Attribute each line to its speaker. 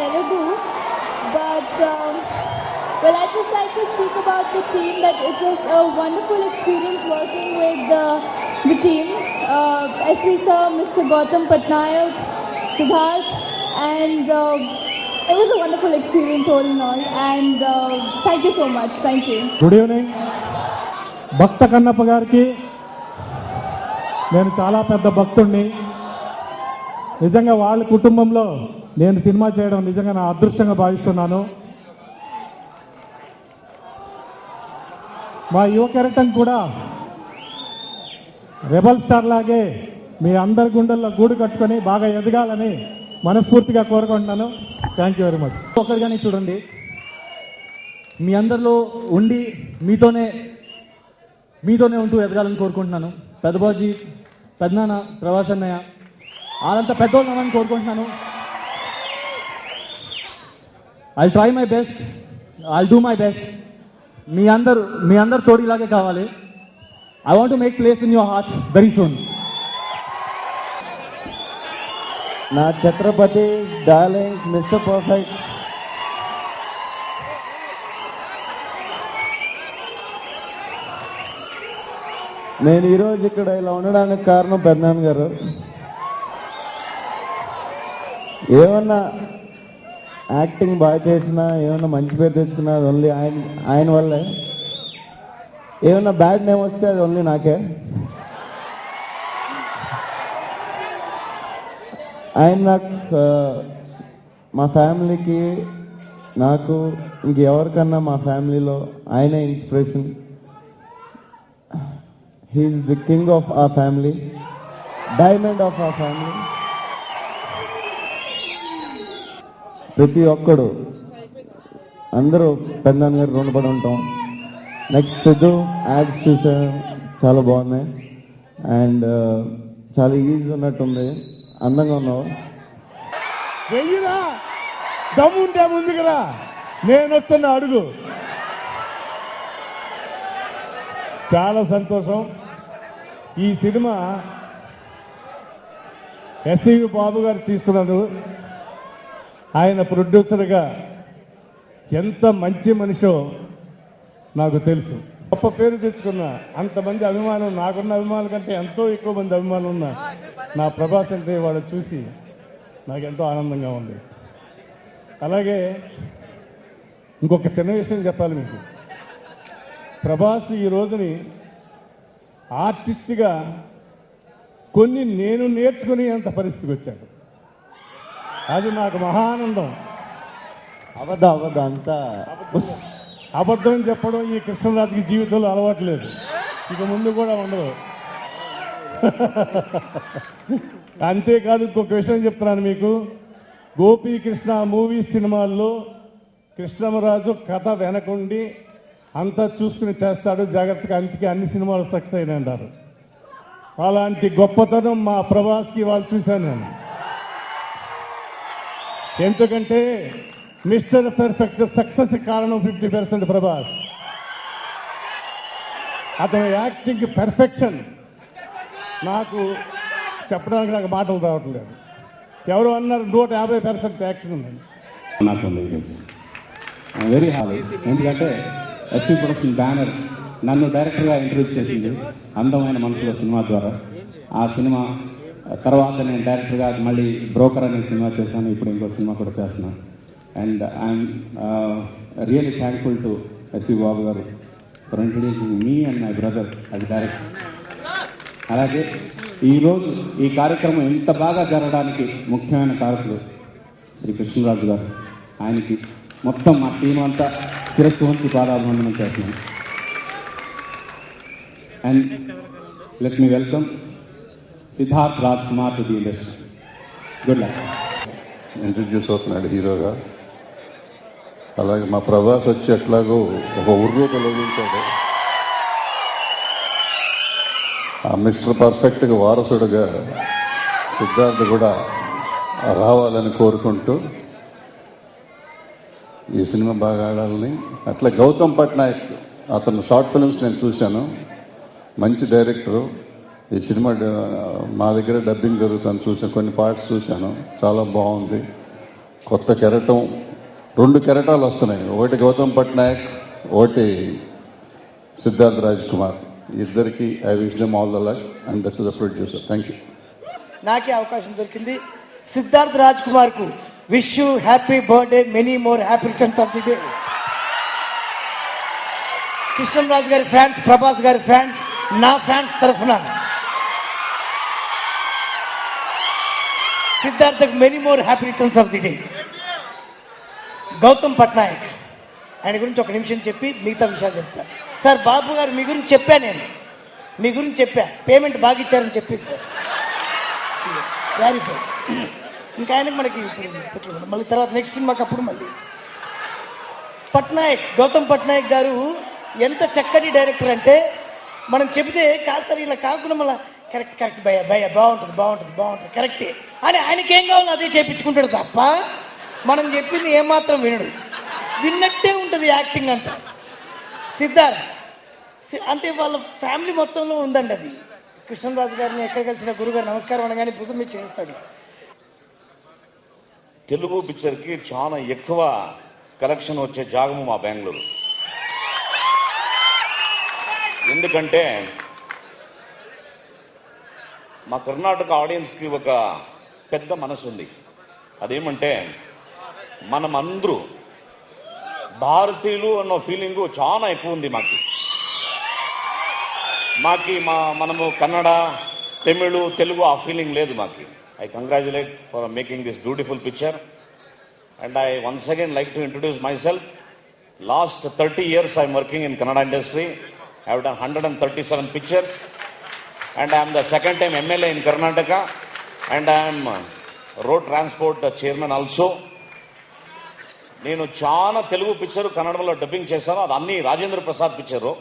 Speaker 1: Telugu, but well, I just like to speak about the team. That it was a wonderful experience working with the team. SV sir, Mr. Gautam Patnaik, Siddharth, and it was a wonderful experience all in all. And thank you so much. Thank you.
Speaker 2: Good evening. Bhakta Kannappa గారికి నేను చాలా పెద్ద భక్తుడిని. నిజంగా వాళ్ళ కుటుంబంలో నేను cinema చేయడం నిజంగా నా అదృష్టంగా భావిస్తున్నాను. మా యువ కెరటం కూడా రెబల్ స్టార్ లాగే మీ అందరి గుండెల్లో గూడు కట్టుకొని బాగా ఎదగాలని మనస్ఫూర్తిగా కోరుకుంటున్నాను. Thank you very much.
Speaker 3: ఒక్కడిగానే చూడండి, మీ అందరిలో ఉండి మీతోనే ఉంటూ ఎదగాలని కోరుకుంటున్నాను. పెద్దబాజీ, పెద్దనాన్న, ప్రవాస్ అన్నయ్య వాళ్ళంతా పెద్దోళ్ళు అవ్వాలని కోరుకుంటున్నాను. I try my best, I do my best. మీ అందరు తోడు ఇలాగే కావాలి. I want to make place in your hearts very soon.
Speaker 4: నా ఛత్రపతి, డార్లింగ్, మిస్టర్ పర్ఫెక్ట్, నేను ఈరోజు ఇక్కడ ఇలా ఉండడానికి కారణం పెద్దనాన్న గారు. ఏమన్నా యాక్టింగ్ బాగా చేసినా, ఏమన్నా మంచి పేరు తెచ్చుకున్నా అది ఓన్లీ ఆయన వల్లే. ఏమన్నా బ్యాడ్ నేమ్ వస్తే అది ఓన్లీ నాకే. ఆయన నాకు, మా ఫ్యామిలీకి, నాకు ఇంకెవరికన్నా మా ఫ్యామిలీలో ఆయనే inspiration. He's the king of our family, diamond of our family. ప్రతి ఒక్కడు అందరూ పెద్దనాన్న గారు రుణపడి ఉంటాం. నెక్స్ట్ సిద్ధు యాడ్స్ చూసాం, చాలా బాగున్నాయి. అండ్ చాలా ఈజీ ఉన్నట్టుంది, అందంగా ఉన్నావు.
Speaker 2: వెయ్యిరా, దమ్ముంటే ముందుకురా, నేను వస్తున్నా అడుగు. చాలా సంతోషం. ఈ సినిమా ఎస్వి బాబు గారు తీస్తున్నారు. ఆయన ప్రొడ్యూసర్గా ఎంత మంచి మనిషో నాకు తెలుసు. గొప్ప పేరు తెచ్చుకున్న అంతమంది అభిమానం, నాకున్న అభిమానుల కంటే ఎంతో ఎక్కువ మంది అభిమానులు ఉన్న నా ప్రభాస్ అంటే వాళ్ళు చూసి నాకు ఎంతో ఆనందంగా ఉంది. అలాగే ఇంకొక చిన్న విషయం చెప్పాలి మీకు. ప్రభాస్ ఈ రోజుని ఆర్టిస్ట్గా కొన్ని నేను నేర్చుకునే అంత పరిస్థితికి వచ్చాడు. అది నాకు మహానందం.
Speaker 4: అంతా
Speaker 2: అబద్ధం చెప్పడం ఈ కృష్ణరాజుకి జీవితంలో అలవాట్లేదు, ఇక ముందు కూడా ఉండదు. అంతేకాదు, ఇంకొక విషయం చెప్తున్నాను మీకు. గోపీకృష్ణ మూవీ సినిమాల్లో కృష్ణమరాజు కథ వెనకుండి అంతా చూసుకుని చేస్తాడు జాగ్రత్తగా. అందుకే అన్ని సినిమాలు సక్సెస్ అయినాయి అంటారు. అలాంటి గొప్పతనం మా ప్రభాస్కి వాళ్ళు చూశాను నేను. ఎందుకంటే మిస్టర్ పర్ఫెక్ట్ సక్సెస్ కారణం 50% ప్రభాస్. అతని యాక్టింగ్ పర్ఫెక్షన్ నాకు చెప్పడానికి నాకు మాటలు రావట్లేదు. ఎవరు అన్నారు 150% యాక్షన్ ఉందని.
Speaker 5: నాకు వెరీ హ్యాపీ. ఎందుకంటే ఎస్వి ప్రొడక్షన్ బ్యానర్ నన్ను డైరెక్టర్గా ఇంట్రడ్యూస్ చేసింది అందమైన మనసులో సినిమా ద్వారా. ఆ సినిమా తర్వాత నేను డైరెక్టర్గా మళ్ళీ బ్రోకర్ అనే సినిమా చేశాను. ఇప్పుడు ఇంకో సినిమా కూడా చేస్తున్నాను. And I'm really thankful to SV Babu garu for introducing me and my brother అది డైరెక్టర్. అలాగే ఈరోజు ఈ కార్యక్రమం ఇంత బాగా జరగడానికి ముఖ్యమైన కారకులు శ్రీ కృష్ణరాజు గారు. ఆయనకి మొత్తం మా టీం అంతా శిరస్సు వంచి పాదాభివందనం చేస్తున్నాను. And let me welcome Siddharth Raj Kumar to the industry. Good luck.
Speaker 6: Introduce అవుతున్నాడు హీరోగా. అలాగే మా ప్రభాస్ వచ్చి ఎట్లాగో ఒక ఉర్రూ తొలగించాడు. ఆ మిస్టర్ పర్ఫెక్ట్గా వారసుడుగా సిద్ధార్థ్ కూడా రావాలని కోరుకుంటూ ఈ సినిమా బాగా ఆడాలని. అట్లా గౌతమ్ పట్నాయక్, అతను షార్ట్ ఫిల్మ్స్ నేను చూశాను, మంచి డైరెక్టరు. ఈ సినిమా మా దగ్గర డబ్బింగ్ జరుగుతుంది, చూసాను, కొన్ని పార్ట్స్ చూశాను, చాలా బాగుంది. కొత్త కెరటం, 2 కెరటాలు వస్తున్నాయి. ఒకటి గౌతమ్ పట్నాయక్, ఒకటి సిద్ధార్థ్ రాజ్ కుమార్. ఇద్దరికి I wish them all the luck and best to the producer. Thank you.
Speaker 7: నాకే అవకాశం దొరికింది. సిద్ధార్థ్ రాజ్ కుమార్ కు wish you happy birthday, many more happy returns of the day. Krishnamraju గారి ఫ్యాన్స్, ప్రభాస్ గారి ఫ్యాన్స్, నా ఫ్యాన్స్ తరఫున సిద్ధార్థకు many more happy returns of the day. Gautam Patnaik, ఆయన గురించి ఒక నిమిషం చెప్పి మిగతా విషయాలు చెప్తా. సార్ బాబు గారు మీ గురించి చెప్పా, నేను మీ గురించి చెప్పా, పేమెంట్ బాగా ఇచ్చారని చెప్పి సార్ క్లారిఫై. ఇంకా ఆయనకు మనకి మళ్ళీ తర్వాత నెక్స్ట్ సినిమాకి అప్పుడు మళ్ళీ పట్నాయక్, గౌతమ్ పట్నాయక్ గారు ఎంత చక్కటి డైరెక్టర్ అంటే మనం చెబితే కాదు సార్ ఇలా కాకుండా మళ్ళీ కరెక్ట్ కరెక్ట్ భయ భయ బాగుంటుంది బాగుంటుంది బాగుంటుంది కరెక్టే అని ఆయనకి ఏం కావాలో అదే చేయించుకుంటాడు తప్ప మనం చెప్పింది ఏమాత్రం వినడు. విన్నట్టే ఉంటుంది యాక్టింగ్ అంతా. సిద్ధార్థ్ అంటే వాళ్ళ ఫ్యామిలీ మొత్తంలో ఉందండి అది. కృష్ణరాజు గారిని ఎక్కడ కలిసిన గురుగారు నమస్కారం అనగానే భుజం మీద చేస్తాడు.
Speaker 8: తెలుగు పిక్చర్కి చాలా ఎక్కువ కలెక్షన్ వచ్చే జాగము మా బెంగళూరు. ఎందుకంటే మా కర్ణాటక ఆడియన్స్కి ఒక పెద్ద మనసు ఉంది. అదేమంటే మనం అందరూ భారతీయులు అన్న ఫీలింగు చాలా ఎక్కువ ఉంది మనము కన్నడ, తమిళ్, తెలుగు ఆ ఫీలింగ్ లేదు మాకి. I congratulate for making this beautiful picture, and I once again like to introduce myself. Last 30 years I am working in Kannada industry. I have done 137 pictures, and I am the second time MLA in Karnataka, and I am road transport chairman also. నేను చాలా Telugu picture కన్నడలో dubbing చేశాను. అది అన్ని Rajendra Prasad picture.